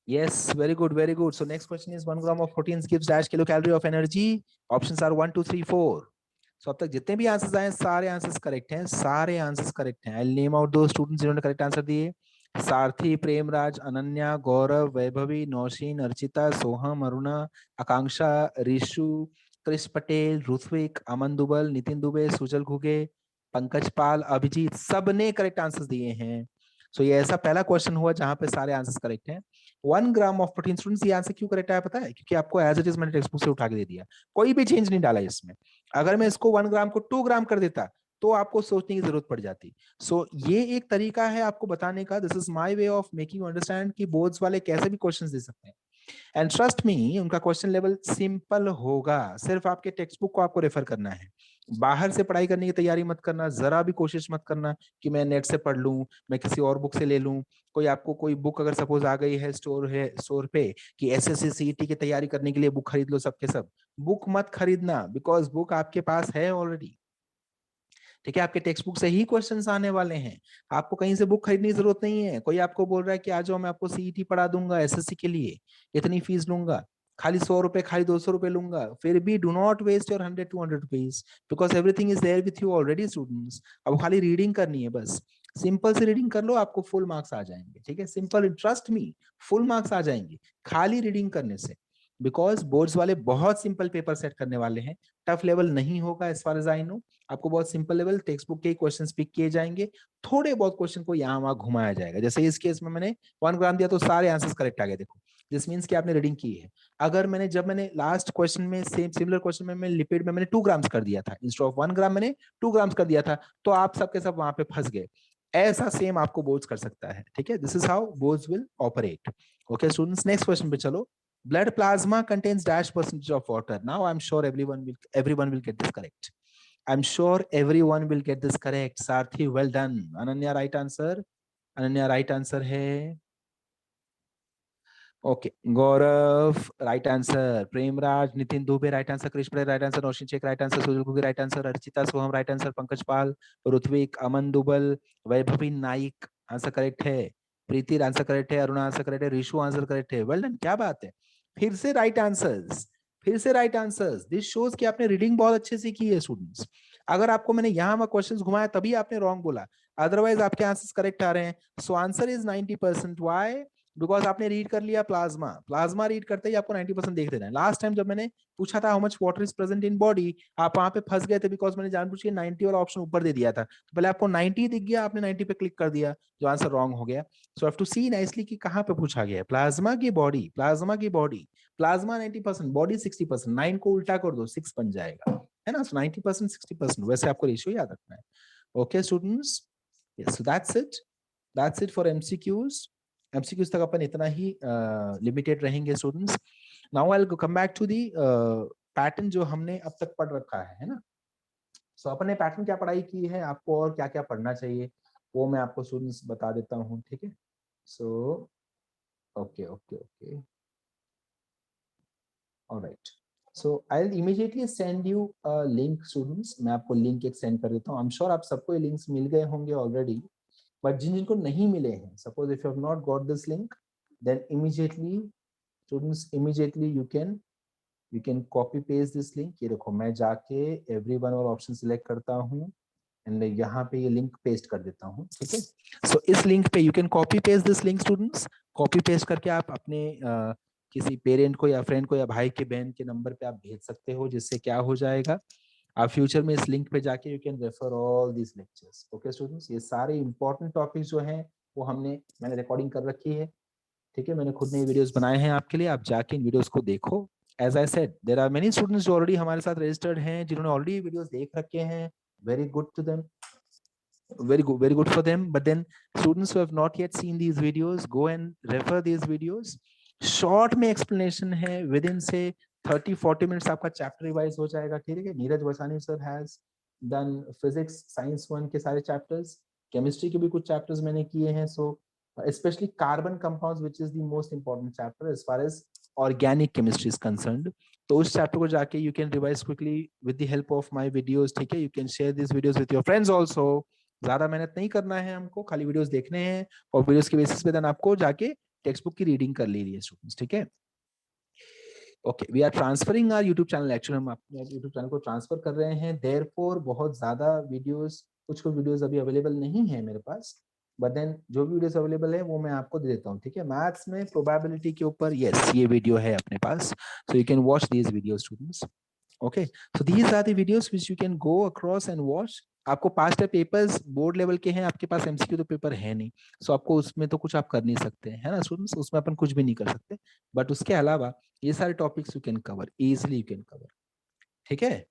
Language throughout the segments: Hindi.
Yes, very good, very good. So next question is 1 gram of proteins gives dash kilocalorie of energy. Options are 1, 2, 3, 4. So अब तक जितने भी आंसर्स आए सारे आंसर्स करेक्ट हैं, सारे आंसर्स करेक्ट हैं. आई विल नेम आउट दो स्टूडेंट्स जिन्होंने करेक्ट आंसर दिए. सारथी, प्रेमराज, अनन्या, गौरव, वैभवी, नौशीन, अर्चिता, सोहम, अरुणा, आकांक्षा, ऋषु, कृष पटेल, ऋत्विक, अमन दुबल, नितिन दुबे, सुजल घुगे, पंकज पाल, अभिजीत, सबने करेक्ट आंसर्स दिए हैं. सो ये ऐसा पहला क्वेश्चन हुआ जहां पे सारे आंसर्स करेक्ट हैं. 1 ग्राम ऑफ प्रोटीन. स्टूडेंट्स ये आंसर क्यों करेक्ट आया पता है? क्योंकि आपको एज इट इज मैंने टेक्स्ट बुक से उठा के दे दिया, कोई भी चेंज नहीं डाला इसमें. अगर मैं इसको 1 ग्राम को 2 ग्राम कर देता तो आपको सोचने की जरूरत पड़ जाती. सो ये एक तरीका है आपको बताने का. This is my way of making you understand कि बोर्ड्स वाले कैसे भी क्वेश्चंस दे सकते हैं. एंड ट्रस्ट मी, उनका क्वेश्चन लेवल सिंपल होगा. सिर्फ आपके टेक्स्ट बुक को आपको रेफर करना है. बाहर से पढ़ाई करने की तैयारी मत करना, जरा भी कोशिश मत करना कि मैं नेट से पढ़ लूं, मैं किसी और बुक से ले लूं. कोई आपको कोई बुक अगर सपोज आ गई है स्टोर पे कि एसएससी सीईटी की तैयारी करने के लिए बुक खरीद लो, सबके सब बुक मत खरीदना, बिकॉज बुक आपके पास है ऑलरेडी. ठीक है, आपके टेक्स्ट बुक से ही क्वेश्चंस आने वाले हैं. आपको कहीं से बुक खरीदने की जरूरत नहीं है. कोई आपको बोल रहा है कि आ जाओ मैं आपको सीईटी पढ़ा दूंगा एसएससी के लिए, इतनी फीस लूंगा, खाली 100 रुपए, खाली 200 रुपए लूंगा, फिर भी do not waste your 100-200 rupees, because everything is there with you already students. अब खाली रीडिंग करनी है बस. सिंपल से रीडिंग कर लो, आपको फुल मार्क्स आ जाएंगे. ठीक है, simple, trust me, full marks आ जाएंगे खाली रीडिंग करने से. बिकॉज बोर्ड्स वाले बहुत सिंपल पेपर सेट करने वाले हैं. टफ लेवल नहीं होगा as far as I know. आपको बहुत सिंपल लेवल टेक्स्ट बुक के क्वेश्चंस पिक किए जाएंगे. थोड़े बहुत क्वेश्चन को यहाँ वहां घुमाया जाएगा. जैसे इस केस में मैंने 1 ग्राम दिया तो सारे आंसर्स करेक्ट आ गए. देखो, दिस मीन्स कि आपने रीडिंग की है. अगर मैंने लास्ट क्वेश्चन में सेम सिमिलर क्वेश्चन में मैं लिपिड में मैंने 2 ग्राम्स कर दिया था, इंस्टेड ऑफ 1 ग्राम मैंने 2 ग्राम्स कर दिया था, तो आप सबके सब वहां पे फंस गए. ऐसा सेम आपको बोर्ड्स कर सकता है. ठीक है, this is how boards will operate. Okay students, next question पे चलो. Blood plasma contains dash percentage of water. Now I'm sure everyone will get this correct. I'm sure everyone will get this correct. Sarthi, well done. Ananya, right answer. Ananya, right answer है. Okay. Gaurav, right answer. Premraj, Nitin Dubey, right answer. Krish Patel, right answer. Noshin Sheikh, right answer. Sujal Gugi, right answer. Archita Soham, right answer. Pankaj Pal, Rutvik, Aman Dubal, Vaibhavi Naik, answer correct है. प्रीति आंसर करेक्ट है. अरुणा आंसर करेक्ट है. ऋषु आंसर करेक्ट है. वेल डन, क्या बात है. फिर से राइट आंसर्स, फिर से राइट आंसर्स. दिस शोज कि आपने रीडिंग बहुत अच्छे से की है स्टूडेंट्स. अगर आपको मैंने यहाँ वहां क्वेश्चंस घुमाया तभी आपने रॉन्ग बोला, अदरवाइज आपके आंसर्स करेक्ट आ रहे हैं. So answer is 90%. Why? Because आपने रीड कर लिया प्लाज्मा. प्लाज्मा रीड करते ही आपको 90% देख देना है. लास्ट टाइम जब मैंने पूछा था how much water is present in body, आप वहां पे फंस गए थे, बिकॉज मैंने जानबूझ के 90 वाला ऑप्शन ऊपर दे दिया था. तो पहले आपको 90 दिख गया, आपने 90 पे क्लिक कर दिया, जो आंसर रॉन्ग हो गया. So have to see nicely कि कहां पे पूछा गया है. प्लाज्मा की बॉडी, प्लाज्मा की बॉडी, प्लाज्मा 90%, बॉडी 60%. 9 को उल्टा कर दो 6 बन जाएगा, है ना. सो 90% 60%, वैसे आपको रेशियो याद रखना है. Okay students, yes, so that's it for MCQs. MCQs तक अपन इतना ही लिमिटेड रहेंगे students. Now I will come back to the pattern जो हमने अब तक पढ़ रखा है ना. सो अपन ने पैटर्न क्या पढ़ाई की है, आपको और क्या क्या पढ़ना चाहिए वो मैं आपको स्टूडेंट्स बता देता हूँ. ठीक है, so okay okay okay, alright. So I will immediately send you a link students. मैं आपको लिंक एक सेंड कर देता हूँ. आई एम श्योर आप सबको ये लिंक्स मिल गए होंगे ऑलरेडी, बट जिन जिनको नहीं मिले हैं, suppose if you have not got this link, then immediately students, immediately you can copy paste this link. ये देखो, मैं जाके एवरीवन और ऑप्शन सिलेक्ट करता हूँ एंड यहाँ पे ये लिंक पेस्ट कर देता हूँ. ठीक है, सो इस लिंक पे you can copy paste this link students. Copy paste करके आप अपने किसी पेरेंट को या फ्रेंड को या भाई के बहन के नंबर पे आप भेज सकते हो, जिससे क्या हो जाएगा, आप फ्यूचर में इस लिंक पे जाके you can refer all this lectures. Okay students, ये सारे इंपॉर्टेंट टॉपिक्स जो हैं वो मैंने रिकॉर्डिंग कर रखी है. ठीक है, मैंने खुद ने वीडियोस बनाए हैं आपके लिए, आप जाके इन वीडियोस को देखो. As I said, there are many students जो ऑलरेडी हमारे साथ रजिस्टर्ड हैं, जिन्होंने ऑलरेडी वीडियोस देख रखे हैं. Very good to them, very good for them. But then students who have not yet seen these videos, go and refer these videos. Short में एक्सप्लेनेशन है, विद इन से 30-40 मिनट्स आपका चैप्टर रिवाइज हो जाएगा. ठीक है, Neeraj Vasani sir has done physics science 1 के सारे चैप्टर्स, केमिस्ट्री के भी कुछ चैप्टर्स मैंने किए हैं. So specially carbon compounds which is the most important chapter as far as organic chemistry is concerned. तो उस चैप्टर को जाके you can revise quickly with the help of my videos. ठीक है, you can share this videos with your friends also. ज्यादा मेहनत नहीं करना है हमको, खाली वीडियोस देखने हैं और वीडियोस के बेसिस पे देन आपको जाके टेक्स्ट बुक की रीडिंग कर लीजिए स्टूडेंट्स, ठीक है। Okay, we are transferring our YouTube channel, actually हम अपने यूट्यूब चैनल को ट्रांसफर कर रहे हैं, देयरफॉर बहुत ज्यादा वीडियोस, कुछ वीडियोस अभी अवेलेबल नहीं है मेरे पास, बट देन जो वीडियोस अवेलेबल है वो मैं आपको दे देता हूँ, ठीक है। मैथ्स में प्रोबेबिलिटी के ऊपर यस ये वीडियो है अपने पास, so you can watch these videos students. Okay, so these are the videos which you can go across and watch. आपको पास्ट पेपर्स बोर्ड लेवल के हैं, आपके पास एमसीक्यू तो पेपर है नहीं, सो आपको उसमें तो कुछ आप कर नहीं सकते, है ना स्टूडेंट्स, उसमें अपन कुछ भी नहीं कर सकते, बट उसके अलावा ये सारे topics you can cover easily, you can cover, ठीक है।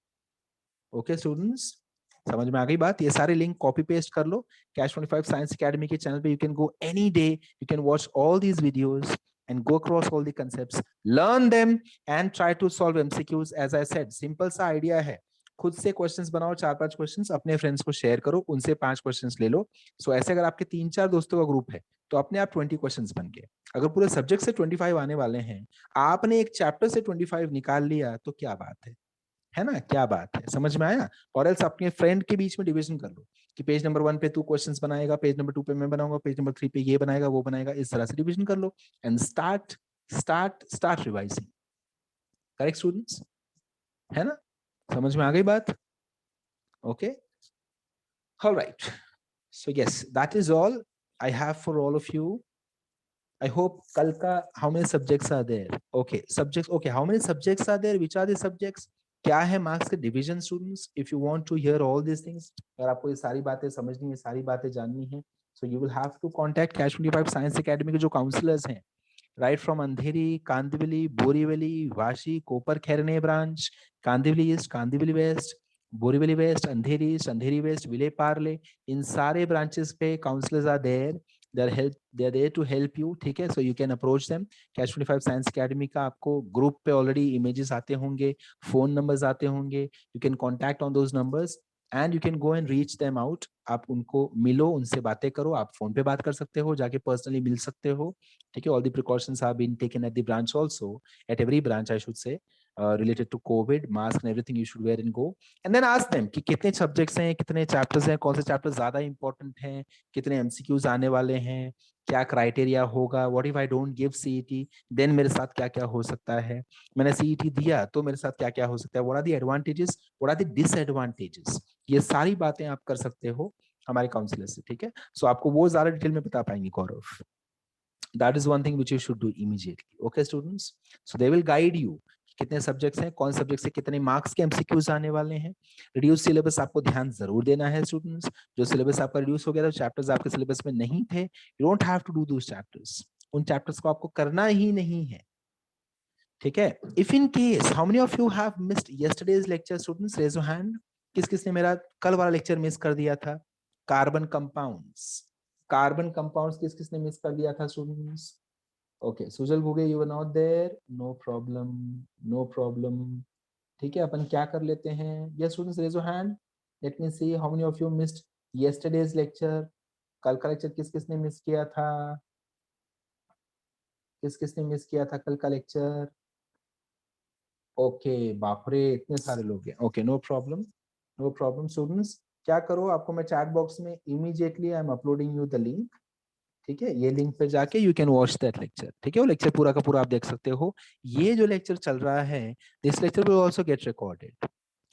ओके स्टूडेंट्स, समझ में आ गई बात। ये सारे लिंक कॉपी पेस्ट कर लो, कैश 25 साइंस एकेडमी के चैनल पे you can go any day, you can watch all these videos and go across all the concepts, learn them and try to solve MCQs। as I said, simple सा आइडिया है, खुद से क्वेश्चंस बनाओ, 4-5 क्वेश्चंस अपने फ्रेंड्स को शेयर करो, उनसे 5 क्वेश्चंस ले लो। सो ऐसे अगर आपके 3-4 दोस्तों का ग्रुप है तो अपने आप 20 क्वेश्चंस बन गए। अगर पूरे सब्जेक्ट से 25 आने वाले हैं, आपने एक चैप्टर से 25 निकाल लिया तो क्या बात है ना, क्या बात है, समझ में आया। और एल्स अपने फ्रेंड के बीच में डिवीजन कर लो कि पेज नंबर 1 पे तू क्वेश्चंस बनाएगा, पेज नंबर 2 पे मैं बनाऊंगा, पेज नंबर 3 पे ये बनाएगा वो बनाएगा, इस तरह से डिवीजन कर लो and start revising. Correct students, है ना, समझ में आ गई बात। Okay, alright, so yes that is all I have for all of you. I hope कल का how many subjects are there? Okay, subjects. Okay, how many subjects are there? Which are the subjects? क्या है मार्क्स के division students? If you want to hear all these things, अगर आपको ये सारी बातें समझनी है, सारी बातें जाननी है, so you will have to contact Cash 25 Science Academy के जो काउंसलर्स हैं, right from Andheri, Kandivali, Borivali, Vashi, Kopar Khairane branch, Kandivali east, Kandivali west, Borivali west, Andheri east, Andheri west, Vile Parle, इन सारे ब्रांचेस पे counsellors are there, they are there to help you, ठीक है। so you can approach them। Cash 25 science academy का आपको ग्रुप पे ऑलरेडी इमेजेस आते होंगे, फोन नंबर्स आते होंगे, you can contact on those numbers and you can go and reach them out. आप उनको मिलो, उनसे बातें करो, आप फोन पे बात कर सकते हो, जाके पर्सनली मिल सकते हो, ठीक है। All the precautions are been taken at the branch also, at every branch I should say, related to COVID, mask and everything you should wear and go, and then ask them कि कितने सब्जेक्ट्स हैं, कितने चैप्टर्स हैं, कौन से चैप्टर ज्यादा इंपॉर्टेंट हैं, कितने एमसीक्यूज आने वाले हैं, क्या क्राइटेरिया होगा, what if I don't give CET, then मेरे साथ क्या क्या हो सकता है, मैंने सीईटी दिया तो मेरे साथ क्या क्या हो सकता है, what are the advantages, what are the disadvantages, ये सारी बातें आप कर सकते हो हमारे काउंसलर से, ठीक है। सो आपको वो ज्यादा डिटेल में बता पाएंगे गौरव। That is one thing which you should do immediately, okay students। so they will guide you कितने सब्जेक्ट्स हैं, कौन सब्जेक्ट से कितने मार्क्स के एमसीक्यूज आने वाले हैं। रिड्यूस सिलेबस आपको ध्यान जरूर देना है स्टूडेंट्स, जो सिलेबस आपका रिड्यूस हो गया था, चैप्टर्स आपके सिलेबस में नहीं थे, you don't have to do those chapters, उन चैप्टर्स को आपको करना ही नहीं है, ठीक है। If in case how many of you have missed yesterday's lecture students, raise your hand. किस किसने मेरा कल वाला लेक्चर मिस कर दिया था, कार्बन कंपाउंड्स, कार्बन कंपाउंड्स किस किसने मिस कर दिया था students. Okay, Sujal Bhuge you were not there, no problem, no problem, ठीक है। अपन क्या कर लेते हैं, yes students raise your hand, let me see how many of you missed yesterday's lecture. कल का लेक्चर किस किसने मिस किया था, किस किसने मिस किया था कल का लेक्चर। ओके, बाप रे इतने सारे लोग हैं। Okay, no problem, no problem students. क्या करो, आपको मैं चैट बॉक्स में immediately I am uploading you the link, ठीक है। ये लिंक पे जाके you can watch that lecture, ठीक है। वो लेक्चर पूरा का पूरा आप देख सकते हो। ये जो लेक्चर चल रहा है, this lecture will also get recorded,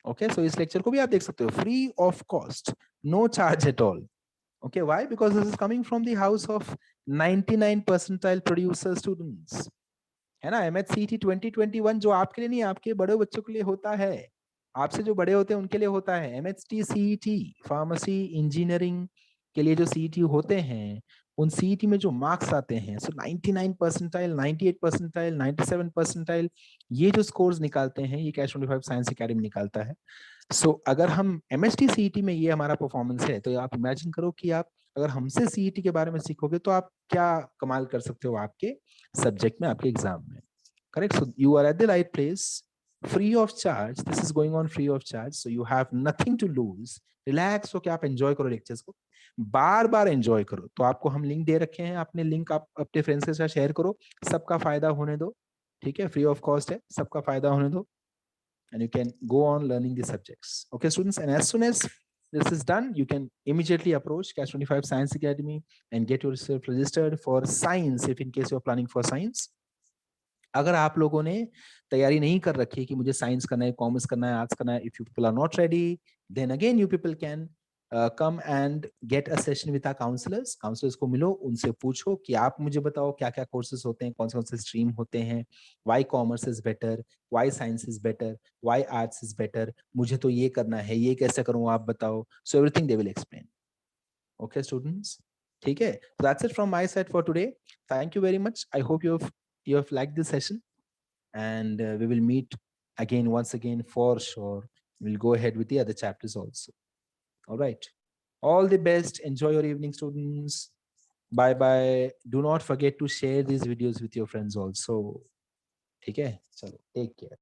okay. So इस लेक्चर को भी आप देख सकते हो free of cost, no charge at all, okay. Why, because this is coming from the house of 99 percentile producer students, है ना। MHCET 2021 जो आपके लिए नहीं, आपके बड़े बच्चों के लिए होता है, आपसे जो बड़े होते हैं उनके लिए होता है। MHT CET फार्मेसी इंजीनियरिंग के लिए जो CET होते हैं, उन CET में जो मार्क्स आते हैं, सो 99 परसेंटाइल, 98 परसेंटाइल, 97 परसेंटाइल, ये जो स्कोर्स निकालते हैं, ये कैश 25 साइंस एकेडमी निकालता है। सो अगर हम MHT CET में ये हमारा परफॉर्मेंस है, तो आप इमेजिन करो कि आप अगर हमसे CET के बारे में सीखोगे तो आप क्या कमाल कर सकते हो आपके सब्जेक्ट में, आपके एग्जाम में, correct. So you are at the right place, free of charge, this is going on free of charge, so you have nothing to lose, relax हो के आप एंजॉय करो लेक्चर्स को, बार बार एंजॉय करो। तो आपको हम लिंक दे रखे हैं, आपने लिंक आप अपने फ्रेंड्स के साथ शेयर करो, सबका फायदा होने दो, ठीक है। फ्री ऑफ कॉस्ट है, सबका फायदा होने दो, and you can go on learning the subjects, okay students। and as soon as this is done, you can immediately approach Catch 25 Science Academy and get yourself registered for science if in case you are planning for science. अगर आप लोगों ने तैयारी नहीं कर रखी कि मुझे साइंस करना है, कॉमर्स करना है, आर्ट्स करना है, if you people are not ready, then again you people can come and get a session with our counselors. Counselors को मिलो, उनसे पूछो कि आप मुझे बताओ क्या क्या courses होते हैं, कौन से stream होते हैं, why commerce is better, why science is better, why arts is better, मुझे तो ये करना है, ये कैसे करूँ आप बताओ. So everything they will explain. Okay students, ठीक है? So that's it from my side for today. Thank you very much. I hope you have liked this session, and we will meet again once again for sure. We'll go ahead with the other chapters also. All right. All the best. Enjoy your evening, students. Bye bye. Do not forget to share these videos with your friends also. Okay? So take care.